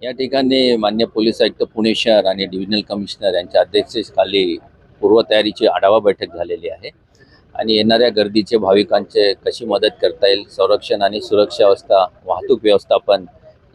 या ठिकाणी मान्य पोलीस आयुक्त पुणे शहर आणि डिव्हिजनल कमिशनर यांच्या अध्यक्षतेखाली पूर्वतयारीची आढावा बैठक झालेली आहे आणि येणाऱ्या गर्दीचे भाविकांचे कशी मदत करता येईल, संरक्षण आणि सुरक्षा व्यवस्था, वाहतूक व्यवस्थापन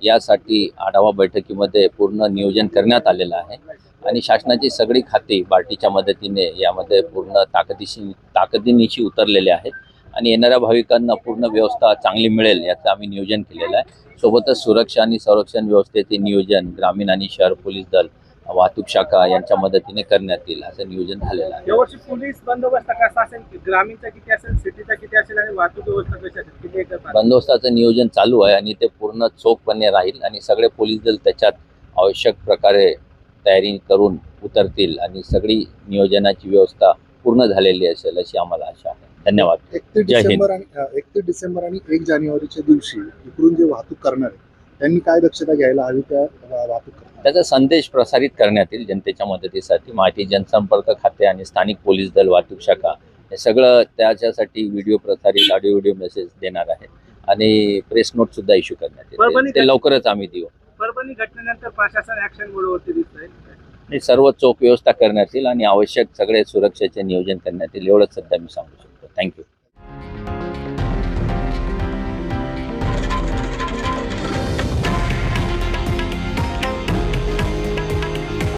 यासाठी आढावा बैठकीमध्ये पूर्ण नियोजन करण्यात आलेलं आहे आणि शासनाची सगळी खाती बार्टीच्या मदतीने यामध्ये पूर्ण ताकदीनिशी उतरलेले आहेत आणि येणाऱ्या भाविकांना पूर्ण व्यवस्था चांगली मिळेल याचं आम्ही नियोजन केलेलं आहे. सोबतच सुरक्षा आणि संरक्षण व्यवस्थेचे नियोजन ग्रामीण आणि शहर पोलीस दल, वाहतूक शाखा यांच्या मदतीने करण्यात येईल असं नियोजन झालेलं आहे. यावर्षी पोलीस बंदोबस्त कसा असेल, ग्रामीणचा किती असेल, सिटीचा किती असेल आणि वाहतूक व्यवस्था कशी असेल, किती एकत्र बंदोबस्ताचं नियोजन चालू आहे आणि ते पूर्ण चोखपणे राहील आणि सगळे पोलीस दल त्याच्यात आवश्यक प्रकारे तयारी करून उतरतील आणि सगळी नियोजनाची व्यवस्था पूर्ण झालेली असेल अशी आम्हाला आशा आहे. धन्यवाद. 31 जय हिंद. डिसेंबर आणि 31 डिसेंबर आणि 1 जानेवारीच्या दिवशी इकडून जे वाहतूक करणार आहे त्यांनी काय दक्षता घ्यायला हवी त्या वाहतूक करणार? त्याचा संदेश प्रसारित करण्यात येईल जनतेच्या मदतीसाठी. माहिती जनसंपर्क खाते आणि स्थानिक पोलीस दल, वाहतूक शाखा हे सगळं त्याच्यासाठी व्हिडिओ प्रसारित, ऑडिओ व्हिडिओ मेसेज देणार आहे आणि प्रेस नोट सुद्धा इश्यू करण्यात येईल. ते लवकरच आम्ही देऊ. परभणी घटनेनंतर प्रशासन ऍक्शन मोडवरती दिसतंय. आणि सर्व चोख व्यवस्था करण्यात येईल आणि आवश्यक सगळे सुरक्षेचे नियोजन करण्यात येईल एवढंच सध्या मी सांगू शकतो. थँक्यू.